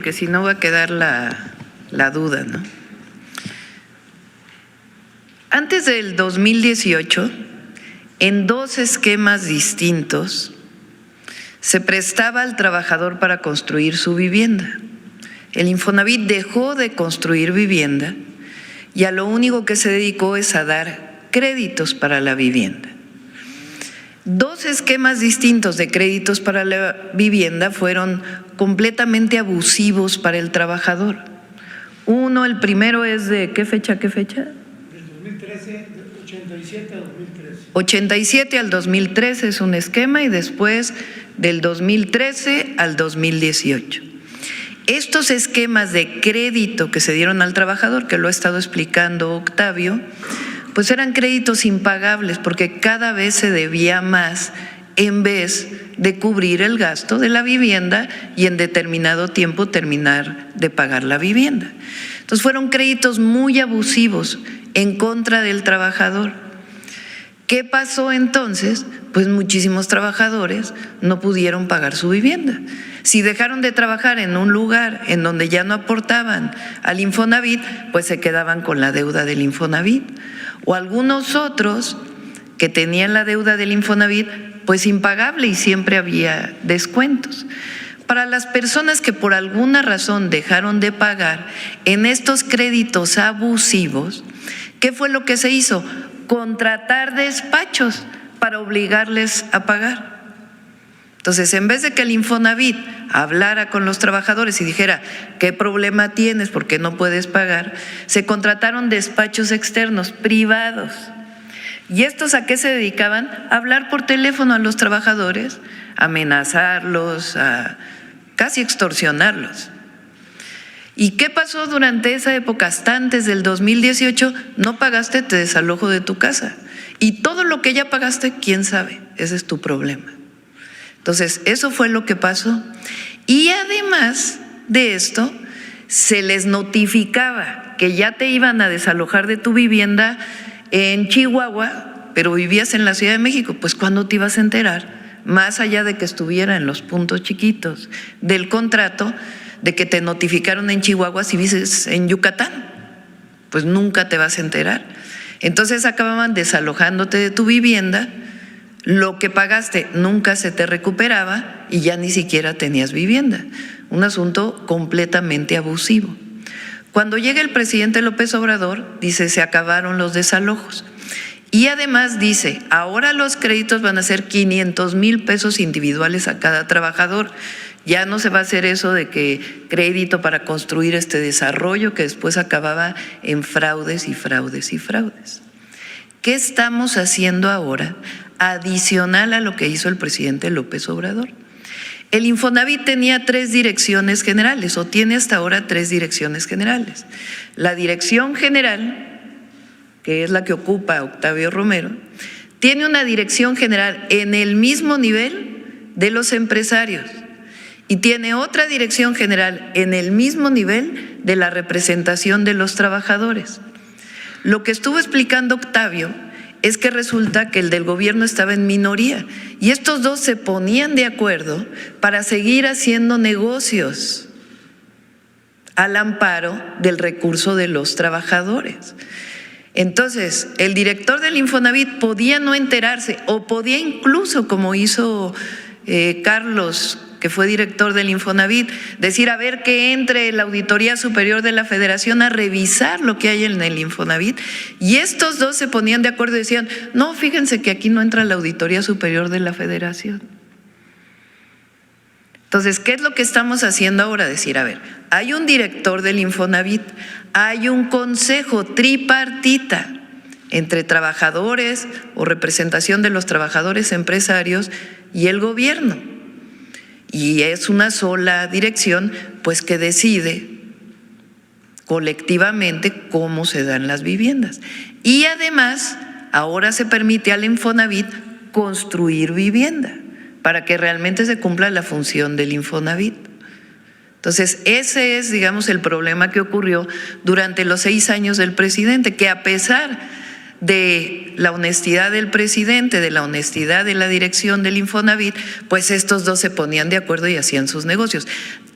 porque si no va a quedar la duda, ¿no? Antes del 2018, en dos esquemas distintos, se prestaba al trabajador para construir su vivienda. El Infonavit dejó de construir vivienda y a lo único que se dedicó es a dar créditos para la vivienda. Dos esquemas distintos de créditos para la vivienda fueron completamente abusivos para el trabajador. Uno, el primero es de ¿qué fecha? ¿Qué fecha? Del 2013, 87 a 2013. 87 al 2013 es un esquema y después del 2013 al 2018. Estos esquemas de crédito que se dieron al trabajador, que lo ha estado explicando Octavio, pues eran créditos impagables porque cada vez se debía más en vez de cubrir el gasto de la vivienda y en determinado tiempo terminar de pagar la vivienda. Entonces fueron créditos muy abusivos en contra del trabajador. ¿Qué pasó entonces? Pues muchísimos trabajadores no pudieron pagar su vivienda. Si dejaron de trabajar en un lugar en donde ya no aportaban al Infonavit, pues se quedaban con la deuda del Infonavit. O algunos otros que tenían la deuda del Infonavit, pues impagable y siempre había descuentos. Para las personas que por alguna razón dejaron de pagar en estos créditos abusivos, ¿qué fue lo que se hizo? Contratar despachos para obligarles a pagar. Entonces, en vez de que el Infonavit hablara con los trabajadores y dijera, ¿qué problema tienes? ¿Por qué no puedes pagar? Se contrataron despachos externos, privados. ¿Y estos a qué se dedicaban? A hablar por teléfono a los trabajadores, a amenazarlos, a casi extorsionarlos. ¿Y qué pasó durante esa época? Hasta antes del 2018, no pagaste, te desalojo de tu casa. Y todo lo que ya pagaste, ¿quién sabe? Ese es tu problema. Entonces, eso fue lo que pasó. Y además de esto, se les notificaba que ya te iban a desalojar de tu vivienda en Chihuahua, pero vivías en la Ciudad de México. Pues, ¿cuándo te ibas a enterar? Más allá de que estuviera en los puntos chiquitos del contrato, de que te notificaron en Chihuahua si vives en Yucatán, pues nunca te vas a enterar. Entonces acababan desalojándote de tu vivienda, lo que pagaste nunca se te recuperaba y ya ni siquiera tenías vivienda. Un asunto completamente abusivo. Cuando llega el presidente López Obrador, dice, se acabaron los desalojos. Y además dice, ahora los créditos van a ser 500,000 pesos individuales a cada trabajador. Ya no se va a hacer eso de que crédito para construir este desarrollo que después acababa en fraudes y fraudes y fraudes. ¿Qué estamos haciendo ahora adicional a lo que hizo el presidente López Obrador? El Infonavit tenía 3 direcciones generales, o tiene hasta ahora 3 direcciones generales. La dirección general, que es la que ocupa Octavio Romero, tiene una dirección general en el mismo nivel de los empresarios y tiene otra dirección general en el mismo nivel de la representación de los trabajadores. Lo que estuvo explicando Octavio es que resulta que el del gobierno estaba en minoría y estos dos se ponían de acuerdo para seguir haciendo negocios al amparo del recurso de los trabajadores. Entonces, el director del Infonavit podía no enterarse o podía incluso, como hizo Carlos, que fue director del Infonavit, decir, a ver, que entre la Auditoría Superior de la Federación a revisar lo que hay en el Infonavit. Y estos dos se ponían de acuerdo y decían, no, fíjense que aquí no entra la Auditoría Superior de la Federación. Entonces, ¿qué es lo que estamos haciendo ahora? Decir, a ver, hay un director del Infonavit, hay un consejo tripartita entre trabajadores o representación de los trabajadores empresarios y el gobierno. Y es una sola dirección, pues, que decide colectivamente cómo se dan las viviendas. Y además, ahora se permite al Infonavit construir vivienda para que realmente se cumpla la función del Infonavit. Entonces, ese es, digamos, el problema que ocurrió durante los 6 años del presidente, que a pesar de la honestidad del presidente, de la honestidad de la dirección del Infonavit, pues estos dos se ponían de acuerdo y hacían sus negocios.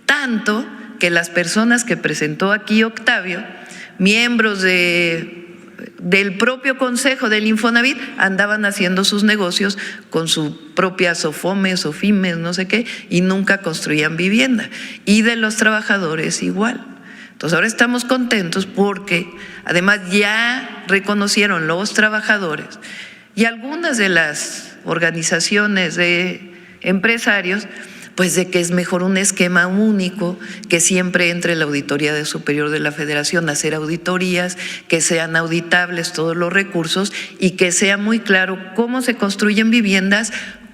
Tanto que las personas que presentó aquí Octavio, miembros del propio consejo del Infonavit, andaban haciendo sus negocios con su propia Sofomes, Sofimes, no sé qué, y nunca construían vivienda. Y de los trabajadores igual. Entonces ahora estamos contentos porque además ya reconocieron los trabajadores y algunas de las organizaciones de empresarios, pues de que es mejor un esquema único, que siempre entre la Auditoría Superior de la Federación a hacer auditorías, que sean auditables todos los recursos y que sea muy claro cómo se construyen viviendas,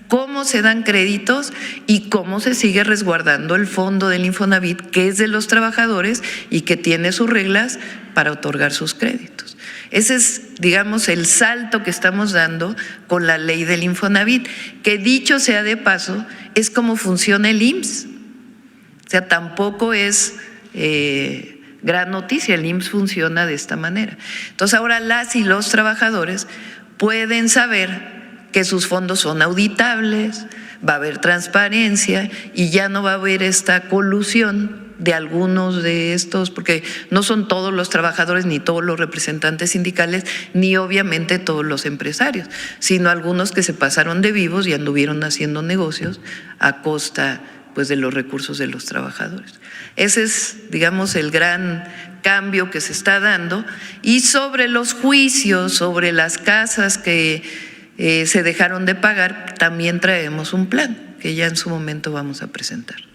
cómo se dan créditos y cómo se sigue resguardando el fondo del Infonavit, que es de los trabajadores y que tiene sus reglas para otorgar sus créditos. Ese es, digamos, el salto que estamos dando con la ley del Infonavit, que dicho sea de paso, es como funciona el IMSS. O sea, tampoco es gran noticia, el IMSS funciona de esta manera. Entonces ahora las y los trabajadores pueden saber que sus fondos son auditables, va a haber transparencia y ya no va a haber esta colusión de algunos de estos, porque no son todos los trabajadores ni todos los representantes sindicales, ni obviamente todos los empresarios, sino algunos que se pasaron de vivos y anduvieron haciendo negocios a costa pues de los recursos de los trabajadores. Ese es, digamos, el gran cambio que se está dando. Y sobre los juicios, sobre las casas que se dejaron de pagar, también traemos un plan que ya en su momento vamos a presentar.